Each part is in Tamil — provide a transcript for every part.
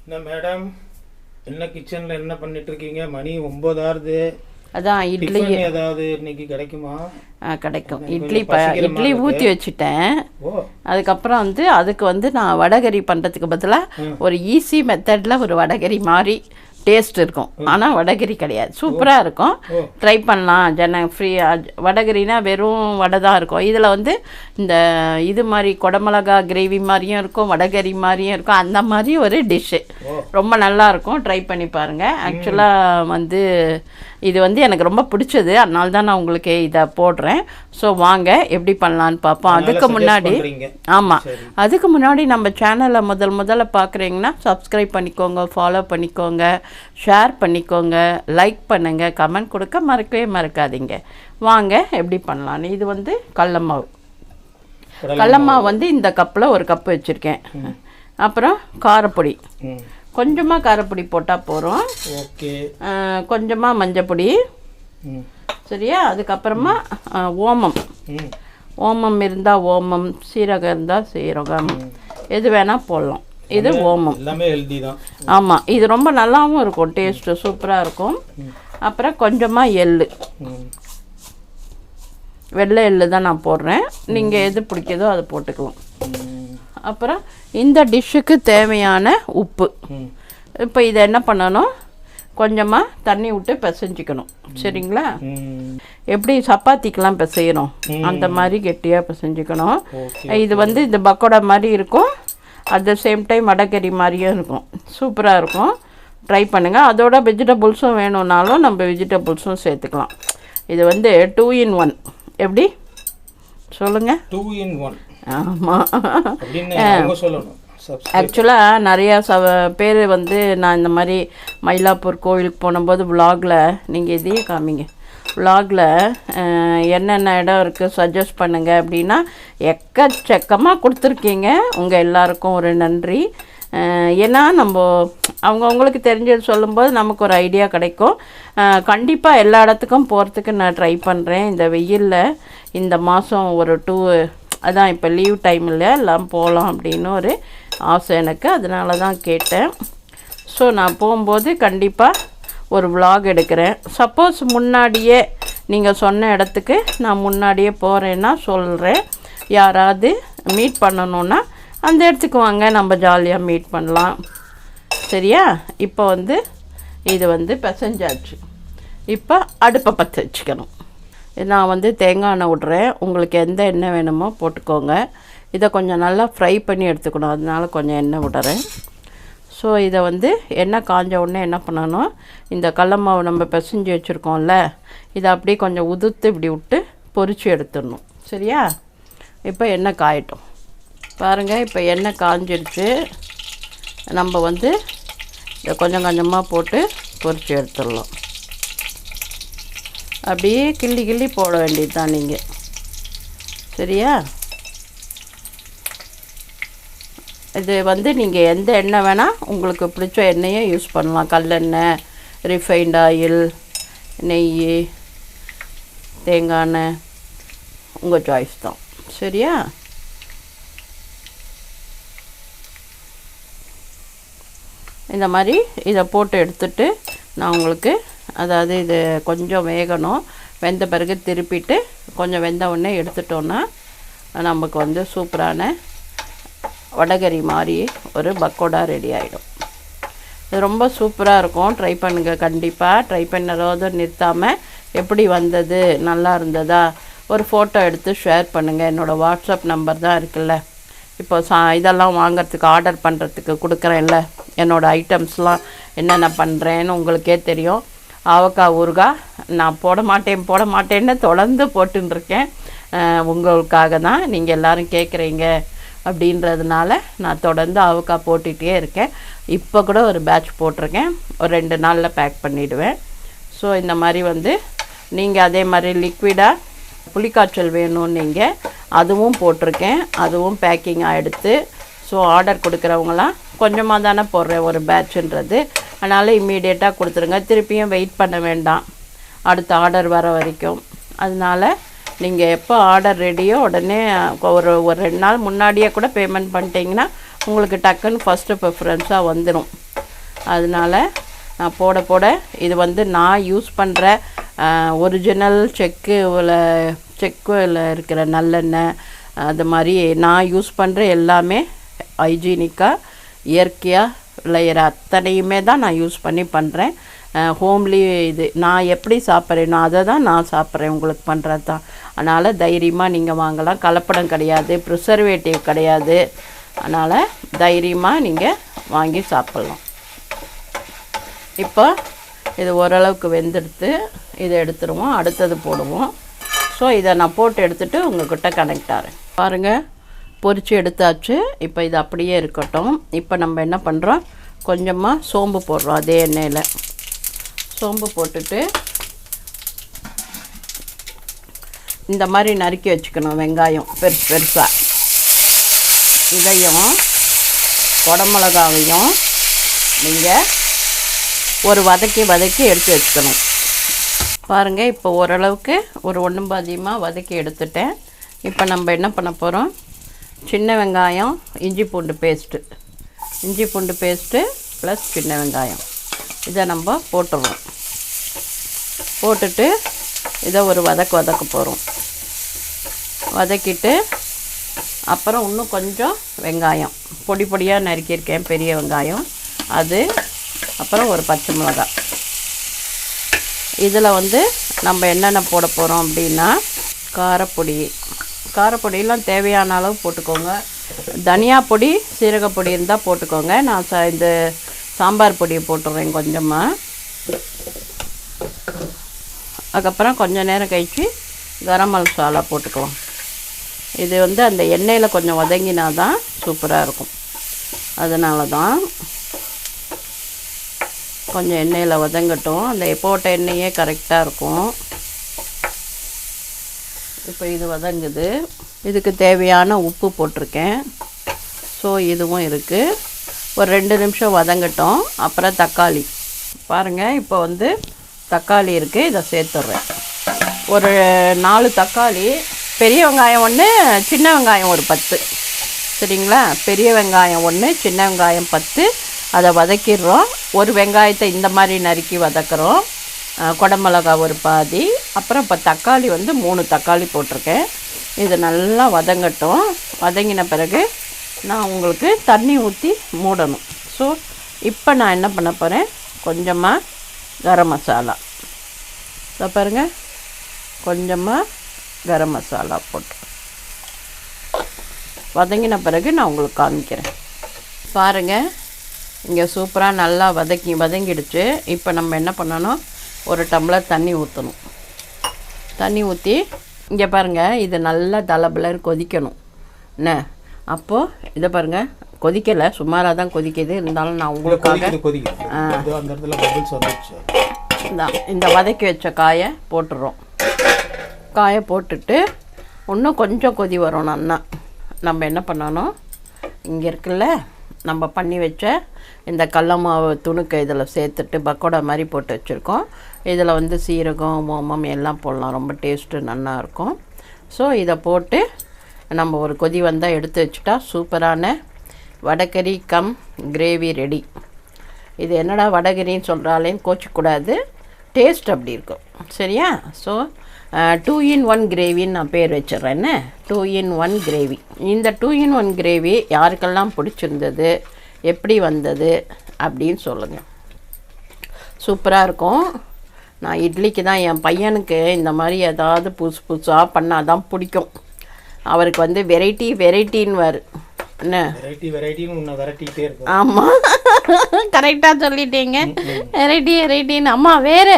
என்ன மேடம், என்ன கிச்சன்ல என்ன பண்ணிட்டு இருக்கீங்க? மணி 9 ஆகுது. அதான் இட்லி ஏதாவது இன்னைக்கு கிடைக்குமா? கிடைக்கும். இட்லி ஊற்றி வச்சுட்டேன். அதுக்கப்புறம் அதுக்கு நான் வடகரி பண்ணுறதுக்கு பதிலாக ஒரு ஈஸி மெத்தடில் ஒரு வடகரி மாதிரி டேஸ்ட் இருக்கும். ஆனால் வடகரி கிடையாது, சூப்பராக இருக்கும். ட்ரை பண்ணலாம். வடகரினா வெறும் வடை தான் இருக்கும். இதில் இந்த இது மாதிரி குடமிளகா கிரேவி மாதிரியும் இருக்கும், வடகரி மாதிரியும் இருக்கும். அந்த மாதிரி ஒரு டிஷ்ஷு ரொம்ப நல்லாயிருக்கும். ட்ரை பண்ணி பாருங்கள். ஆக்சுவலாக இது எனக்கு ரொம்ப பிடிச்சது, அதனால தான் நான் உங்களுக்கு இதை போடுறேன். ஸோ வாங்க எப்படி பண்ணலான்னு பார்ப்போம். அதுக்கு முன்னாடி நம்ம சேனலை முதல்ல பார்க்குறீங்கன்னா சப்ஸ்கிரைப் பண்ணிக்கோங்க, ஃபாலோ பண்ணிக்கோங்க, ஷேர் பண்ணிக்கோங்க, லைக் பண்ணுங்கள், கமெண்ட் கொடுக்க மறக்காதீங்க. வாங்க எப்படி பண்ணலான்னு. இது கடலமாவு. இந்த கப்பில் ஒரு கப்பு வச்சுருக்கேன். அப்புறம் காரப்பொடி, கொஞ்சமாக காரப்பொடி போட்டால் போகிறோம். கொஞ்சமாக மஞ்சப்பொடி, சரியா? அதுக்கப்புறமா ஓமம் இருந்தால் ஓமம், சீரகம் இருந்தால் சீரகம், எது வேணால் போடலாம். இது ஓமம், எல்லாமே ஹெல்தி தான். ஆமாம், இது ரொம்ப நல்லாவும் இருக்கும், டேஸ்ட்டு சூப்பராக இருக்கும். அப்புறம் கொஞ்சமாக எள்ளு, வெள்ளை எள்ளு தான் நான் போடுறேன். நீங்கள் எது பிடிக்குதோ அதை போட்டுக்கலாம். அப்புறம் இந்த டிஷ்ஷுக்கு தேவையான உப்பு. இப்போ இதை என்ன பண்ணணும், கொஞ்சமாக தண்ணி விட்டு பிசைஞ்சிக்கணும், சரிங்களா? எப்படி சப்பாத்திக்கெலாம் பிசையணும் அந்த மாதிரி கெட்டியாக பிசைஞ்சிக்கணும். இது இந்த பக்கோடா மாதிரி இருக்கும், at the same time vada curry மாதிரியும் இருக்கும், சூப்பராக இருக்கும். ட்ரை பண்ணுங்கள். அதோட வெஜிடபிள்ஸும் வேணும்னாலும் நம்ம வெஜிடபிள்ஸும் சேர்த்துக்கலாம். இது 2 in 1. எப்படி சொல்லுங்கள்? 2 in 1. ஆமாம், சொல்லணும். ஆக்சுவலாக நிறையா பேர் நான் இந்த மாதிரி மயிலாப்பூர் கோயிலுக்கு போனபோது விலாகில், நீங்கள் இதையே காமிங்க, விலாகில் என்னென்ன இடம் இருக்குது சஜஸ்ட் பண்ணுங்கள் அப்படின்னா எக்கச்சக்கமாக கொடுத்துருக்கீங்க. உங்கள் எல்லாருக்கும் ஒரு நன்றி. ஏன்னா நம்ம அவங்கவுங்களுக்கு தெரிஞ்சது சொல்லும்போது நமக்கு ஒரு ஐடியா கிடைக்கும். கண்டிப்பாக எல்லா இடத்துக்கும் போகிறதுக்கு நான் ட்ரை பண்ணுறேன். இந்த வெயிலில் இந்த மாதம் ஒரு 2, அதான் இப்போ லீவ் டைமில் எல்லாம் போகலாம் அப்படின்னு ஒரு ஆசை எனக்கு, அதனால தான் கேட்டேன். ஸோ நான் போகும்போது கண்டிப்பாக ஒரு விலாக் எடுக்கிறேன். சப்போஸ் முன்னாடியே நீங்கள் சொன்ன இடத்துக்கு நான் முன்னாடியே போகிறேன்னா சொல்கிறேன். யாராவது மீட் பண்ணணுன்னா அந்த இடத்துக்கு வாங்க, நம்ம ஜாலியாக மீட் பண்ணலாம், சரியா? இப்போ இது பிசைஞ்சாச்சு. இப்போ அடுப்பை பற்ற வச்சுக்கணும். நான் தேங்காய் எண்ணெய் விட்றேன். உங்களுக்கு எந்த எண்ணெய் வேணுமோ போட்டுக்கோங்க. இதை கொஞ்சம் நல்லா ஃப்ரை பண்ணி எடுத்துக்கணும், அதனால கொஞ்சம் எண்ணெய் விடுறேன். ஸோ இதை எண்ணெய் காஞ்ச உடனே என்ன பண்ணணும், இந்த கடல மாவு நம்ம பிசைஞ்சு வச்சுருக்கோம்ல, இதை அப்படியே கொஞ்சம் உதுத்து இப்படி விட்டு பொரித்து எடுத்துடணும், சரியா? இப்போ எண்ணெய் காயட்டும். பாருங்கள், இப்போ எண்ணெய் காஞ்சிடுச்சு. நம்ம இதை கொஞ்சம் கொஞ்சமாக போட்டு பொரித்து எடுத்துடலாம். அப்படியே கிள்ளி போட வேண்டியது தான் நீங்கள், சரியா? இது நீங்கள் எந்த எண்ணெய் வேணால் உங்களுக்கு பிடிச்ச எண்ணெயை யூஸ் பண்ணலாம். கல்லெண்ணெய், ரிஃபைண்ட் ஆயில், நெய், தேங்காய் எண்ணெய், உங்கள் சாய்ஸ் தான், சரியா? இந்த மாதிரி இதை போட்டு எடுத்துட்டு நான் உங்களுக்கு, அதாவது இது கொஞ்சம் வேகணும், வெந்த பிறகு திருப்பிட்டு கொஞ்சம் வெந்த உடனே எடுத்துட்டோன்னா நமக்கு சூப்பரான வடகரி மாதிரி ஒரு பக்கோடா ரெடி ஆகிடும். இது ரொம்ப சூப்பராக இருக்கும். ட்ரை பண்ணுங்கள், கண்டிப்பாக ட்ரை பண்ணுறதோடு நிறுத்தாமல் எப்படி வந்தது, நல்லா இருந்ததா ஒரு ஃபோட்டோ எடுத்து ஷேர் பண்ணுங்கள். என்னோடய வாட்ஸ்அப் நம்பர் தான் இருக்குல்ல, இப்போ இதெல்லாம் வாங்கிறதுக்கு ஆர்டர் பண்ணுறதுக்கு கொடுக்குறேன்ல, என்னோடய ஐட்டம்ஸ்லாம் என்னென்ன பண்ணுறேன்னு உங்களுக்கே தெரியும். ஆவக்காய் ஊறுகாய் நான் போட மாட்டேன்னு தொடர்ந்து போட்டுருக்கேன். உங்களுக்காக தான், நீங்கள் எல்லோரும் கேட்குறீங்க அப்படின்றதுனால நான் தொடர்ந்து ஆவக்காய் போட்டுகிட்டே இருக்கேன். இப்போ கூட ஒரு பேட்ச் போட்டிருக்கேன், ஒரு 2 நாளில் பேக் பண்ணிவிடுவேன். ஸோ இந்த மாதிரி நீங்கள் அதே மாதிரி லிக்விடாக புளிக்காய்ச்சல் வேணும்னு நீங்கள் அதுவும் போட்டிருக்கேன், அதுவும் பேக்கிங் ஆகிடுத்து. ஸோ ஆர்டர் கொடுக்குறவங்களாம் கொஞ்சமாக தானே போடுறேன் ஒரு பேட்சுன்றது, அதனால் இம்மீடியட்டாக கொடுத்துருங்க. திருப்பியும் வெயிட் பண்ண வேண்டாம் அடுத்த ஆர்டர் வர வரைக்கும். அதனால் நீங்கள் எப்போ ஆர்டர் ரெடியோ உடனே ஒரு 2 நாள் முன்னாடியே கூட பேமெண்ட் பண்ணிட்டீங்கன்னா உங்களுக்கு டக்குன்னு ஃபஸ்ட்டு ப்ரிஃபரன்ஸாக வந்துடும். அதனால் நான் போட போட இது வந்து நான் யூஸ் பண்ணுற ஒரிஜினல் செக்கில் இருக்கிற நல்லெண்ணெய், அது மாதிரி நான் யூஸ் பண்ணுற எல்லாமே ஹைஜீனிக்காக இயற்கையாக விளையிற அத்தனையுமே தான் நான் யூஸ் பண்ணி பண்ணுறேன். ஹோம்லி இது நான் எப்படி சாப்பிட்றேனோ அதை தான் நான் சாப்பிட்றேன், உங்களுக்கு பண்ணுறது தான். அதனால் தைரியமாக நீங்கள் வாங்கலாம். கலப்படம் கிடையாது, ப்ரிசர்வேட்டிவ் கிடையாது. அதனால் தைரியமாக நீங்கள் வாங்கி சாப்பிட்லாம். இப்போ இது ஓரளவுக்கு வெந்தெடுத்து இதை எடுத்துருவோம், அடுத்தது போடுவோம். ஸோ இதை நான் போட்டு எடுத்துகிட்டு உங்கள்கிட்ட கனெக்ட் ஆகிறேன். பாருங்கள், பொரித்து எடுத்தாச்சு. இப்போ இது அப்படியே இருக்கட்டும். இப்போ நம்ம என்ன பண்ணுறோம், கொஞ்சமாக சோம்பு போடுறோம். அதே எண்ணெயில் சோம்பு போட்டுட்டு இந்த மாதிரி நறுக்கி வச்சுக்கணும். வெங்காயம் பெருசாக, இதையும் குடமிளகாவையும் நீங்கள் ஒரு வதக்கி எடுத்து வச்சுக்கணும். பாருங்கள், இப்போ ஓரளவுக்கு ஒரு ஒன்றும் பாதியமாக வதக்கி எடுத்துட்டேன். இப்போ நம்ம என்ன பண்ண போகிறோம், சின்ன வெங்காயம் இஞ்சி பூண்டு பேஸ்ட்டு ப்ளஸ் சின்ன வெங்காயம் இதை நம்ம போட்டுருவோம். போட்டுட்டு இதை ஒரு வதக்க போகிறோம். வதக்கிட்டு அப்புறம் இன்னும் கொஞ்சம் வெங்காயம் பொடியாக நறுக்கியிருக்கேன், பெரிய வெங்காயம் அது, அப்புறம் ஒரு பச்சை மிளகாய். இதில் வந்து நம்ம என்னென்ன போட போகிறோம் அப்படின்னா, காரப்பொடியெலாம் தேவையான அளவு போட்டுக்கோங்க. தனியா பொடி, சீரகப்பொடி இருந்தால் போட்டுக்கோங்க. நான் இந்த சாம்பார் பொடியை போட்டுடுறேன் கொஞ்சமாக. அதுக்கப்புறம் கொஞ்சம் நேரம் கழித்து கரம் மசாலா போட்டுக்கலாம். இது வந்து அந்த எண்ணெயில் கொஞ்சம் வதங்கினா தான் சூப்பராக இருக்கும். அதனால தான் கொஞ்சம் எண்ணெயில் வதங்கட்டும். அந்த போட்ட எண்ணெயே கரெக்டாக இருக்கும். இப்போ இது வதங்குது. இதுக்கு தேவையான உப்பு போட்டிருக்கேன். ஸோ இதுவும் இருக்குது. ஒரு 2 நிமிஷம் வதங்கட்டும். அப்புறம் தக்காளி பாருங்கள், இப்போ வந்து தக்காளி இருக்குது, இதை சேர்த்துட்றேன். ஒரு 4 தக்காளி, பெரிய வெங்காயம் 1, சின்ன வெங்காயம் ஒரு 10. சரிங்களா? பெரிய வெங்காயம் 1, சின்ன வெங்காயம் 10. அதை வதக்கிடுறோம். ஒரு வெங்காயத்தை இந்த மாதிரி நறுக்கி வதக்குறோம். குடமிளகா ஒரு பாதி, அப்புறம் இப்போ தக்காளி வந்து 3 தக்காளி போட்டிருக்கேன். இது நல்லா வதங்கட்டும். வதங்கின பிறகு நான் உங்களுக்கு தண்ணி ஊற்றி மூடணும். ஸோ இப்போ நான் என்ன பண்ண போகிறேன், கொஞ்சமாக கரம் மசாலா, இதை பாருங்கள், கொஞ்சமாக கரம் மசாலா போட்டு வதங்கின பிறகு நான் உங்களுக்கு காமிக்கிறேன். பாருங்கள், இங்கே சூப்பராக நல்லா வதங்கிடுச்சு. இப்போ நம்ம என்ன பண்ணணும், ஒரு டம்ளர் தண்ணி ஊற்றணும். தண்ணி ஊற்றி இங்கே பாருங்கள், இது நல்லா தலபலர் கொதிக்கணும். என்ன அப்போது இதை பாருங்கள், கொதிக்கலை, சுமாராக தான் கொதிக்குது. இருந்தாலும் நான் உங்களுக்காக இந்த வதக்கி வச்ச காயை போட்டுடுறோம். காயை போட்டுட்டு இன்னும் கொஞ்சம் கொதி வரும். நம்ம என்ன பண்ணணும், இங்கே இருக்குல்ல நம்ம பண்ணி வச்ச இந்த கடல மாவு துணுக்கை இதில் சேர்த்துட்டு பக்கோடா மாதிரி போட்டு வச்சுருக்கோம். இதில் வந்து சீரகம், ஓமம் எல்லாம் போடலாம், ரொம்ப டேஸ்ட்டு நல்லாயிருக்கும். ஸோ இதை போட்டு நம்ம ஒரு கொதி வந்தால் எடுத்து வச்சுட்டா சூப்பரான வடகறி கம் கிரேவி ரெடி. இது என்னடா வடகரின்னு சொல்கிறாலேன்னு கோச்சிக்கூடாது, டேஸ்ட் அப்படி இருக்கும். சரியா? ஸோ 2 in 1 கிரேவின்னு நான் பேர் வச்சிட்றேன்னு. 2 in 1 கிரேவி. இந்த 2 in 1 கிரேவி யாருக்கெல்லாம் பிடிச்சிருந்தது, எப்படி வந்தது அப்படின்னு சொல்லுங்கள். சூப்பராக இருக்கும். நான் இட்லிக்கு தான், என் பையனுக்கு இந்த மாதிரி ஏதாவது புதுசாக பண்ணால் தான் பிடிக்கும். அவருக்கு வந்து வெரைட்டின்னு வரும். என்ன வெரைட்டின்னு. ஆமாம், கரெக்டாக சொல்லிட்டீங்க. வெரைட்டின்னு. அம்மா வேறு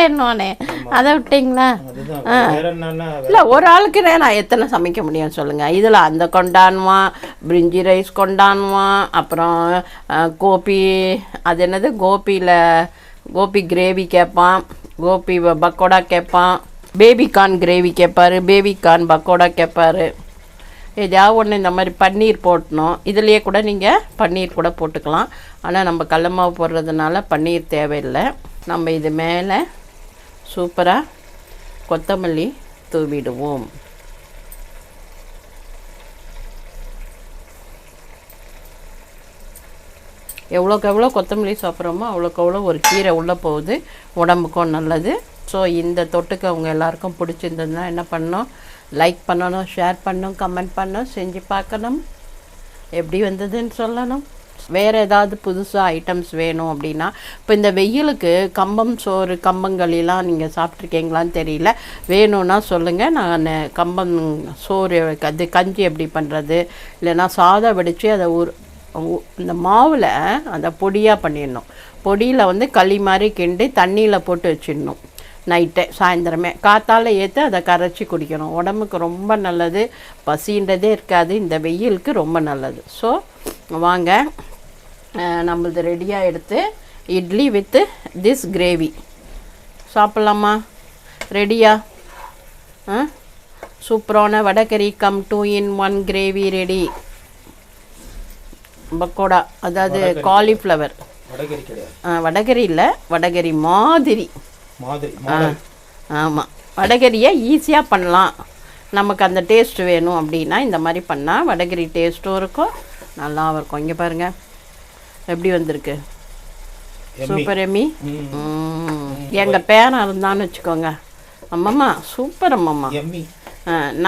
என்னோனே அதை விட்டிங்களா? இல்லை, ஒரு ஆளுக்கு நான் எத்தனை சமைக்க முடியும் சொல்லுங்கள். இதில் அந்த கொண்டாடுவான், பிரிஞ்சி ரைஸ் கொண்டாடுவான், அப்புறம் கோபி, அது என்னது, கோபி கிரேவி கேட்பான், கோபி பக்கோடா கேட்பான், பேபிகார்ன் கிரேவி கேட்பார், பேபிகார்ன் பக்கோடா கேட்பார். எதாவது ஒன்று இந்த மாதிரி பன்னீர் போட்டணும். இதுலேயே கூட நீங்கள் பன்னீர் கூட போட்டுக்கலாம். ஆனால் நம்ம கடல மாவு போடுறதுனால பன்னீர் தேவையில்லை. நம்ம இது மேலே சூப்பராக கொத்தமல்லி தூவிடுவோம். எவ்வளோக்கு எவ்வளோ கொத்தமல்லி சாப்பிட்றோமோ அவ்வளோக்கு அவ்வளோ ஒரு கீரை உள்ளே போகுது, உடம்புக்கும் நல்லது. ஸோ இந்த தொட்டுக்க அவங்க எல்லாருக்கும் பிடிச்சிருந்ததுன்னா என்ன பண்ணணும், லைக் பண்ணணும், ஷேர் பண்ணணும், கமெண்ட் பண்ணணும், செஞ்சு பார்க்கணும், எப்படி வந்ததுன்னு சொல்லணும். வேறு ஏதாவது புதுசாக ஐட்டம்ஸ் வேணும் அப்படின்னா, இப்போ இந்த வெயிலுக்கு கம்பம் சோறு கம்பங்களிலாம் நீங்கள் சாப்பிட்ருக்கீங்களான்னு தெரியல, வேணும்னா சொல்லுங்கள். நான் கம்பம் சோறு அது கஞ்சி எப்படி பண்ணுறது, இல்லைன்னா சாதம் வடித்து அதை இந்த மாவில் அந்த பொடியாக பண்ணிடணும். பொடியில் வந்து களி மாதிரி கிண்டி தண்ணியில் போட்டு வச்சிடணும். நைட்டே சாயந்தரமே காத்தால் ஏற்று அதை கரைச்சி குடிக்கணும். உடம்புக்கு ரொம்ப நல்லது, பசின்றதே இருக்காது, இந்த வெயிலுக்கு ரொம்ப நல்லது. ஸோ வாங்க, நம்மளது ரெடியாக எடுத்து இட்லி வித்து திஸ் கிரேவி சாப்பிட்லாமா? ரெடியா? சூப்பரான vadacurry come 2 in 1 gravy ready. Pakoda, அதாவது காலிஃப்ளவர். வடகறி இல்லை, வடகறி மாதிரி. ஆமாம், வடகரியை ஈஸியாக பண்ணலாம். நமக்கு அந்த டேஸ்ட் வேணும் அப்படின்னா இந்த மாதிரி பண்ணால் வடகரி டேஸ்ட்டும் இருக்கும், நல்லாவும் இருக்கும். இங்கே பாருங்கள் எப்படி வந்திருக்கு, சூப்பர் எம்மி. எங்கள் பேரன் இருந்தான்னு வச்சுக்கோங்க, அம்மம்மா சூப்பர் அம்மம்மா,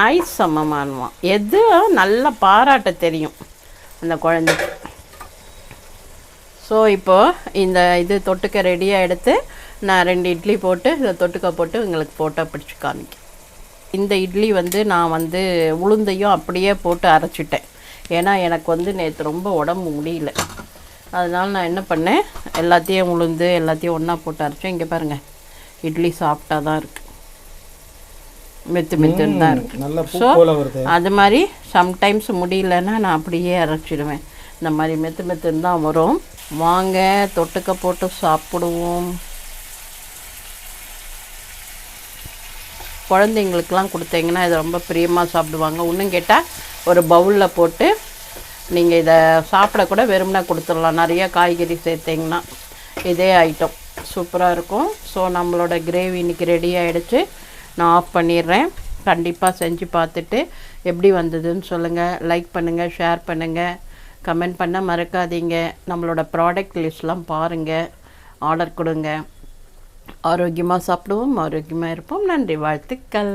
நைஸ் அம்மம்மான்வான். எது நல்லா பாராட்ட தெரியும் அந்த குழந்தைக்கு. ஸோ இப்போது இந்த இது தொட்டுக்க ரெடியாக எடுத்து நான் 2 இட்லி போட்டு இதை தொட்டுக்க போட்டு உங்களுக்கு ஃபோட்டோ பிடிச்சி காமிக்கேன். இந்த இட்லி வந்து நான் வந்து உளுந்தையும் அப்படியே போட்டு அரைச்சிட்டேன். ஏன்னா எனக்கு வந்து நேற்று ரொம்ப உடம்பு முடியல, அதனால் நான் என்ன பண்ணேன், எல்லாத்தையும் உளுந்து எல்லாத்தையும் ஒன்றா போட்டு அரைச்சேன். இங்கே பாருங்கள், இட்லி சாப்பிட்டா தான் இருக்குது, மெத்துன்னு தான் இருக்குது. ஸோ அது மாதிரி சம்டைம்ஸ் முடியலன்னா நான் அப்படியே அரைச்சிடுவேன். இந்த மாதிரி மெத்துன்னு தான் வரும். வாங்க தொட்டுக்க போட்டு சாப்பிடுவோம். குழந்தைங்களுக்கெலாம் கொடுத்தீங்கன்னா இதை ரொம்ப பிரியமாக சாப்பிடுவாங்க. இன்னும் கேட்டால் ஒரு பவுலில் போட்டு நீங்கள் இதை சாப்பிட கூட வெறுமனே கொடுத்துடலாம். நிறைய காய்கறி சேர்த்திங்கன்னா இதே ஐட்டம் சூப்பராக இருக்கும். ஸோ நம்மளோட கிரேவி இன்றைக்கி ரெடி ஆகிடுச்சு. நான் ஆஃப் பண்ணிடுறேன். கண்டிப்பாக செஞ்சு பார்த்துட்டு எப்படி வந்ததுன்னு சொல்லுங்கள். லைக் பண்ணுங்கள், ஷேர் பண்ணுங்கள், கமெண்ட் பண்ண மறக்காதீங்க. நம்மளோட ப்ராடக்ட் லிஸ்ட்லாம் பாருங்கள், ஆர்டர் கொடுங்க. ஆரோக்கியமாக சாப்பிடுவோம், ஆரோக்கியமாக இருப்போம். நன்றி, வாழ்த்துக்கள்.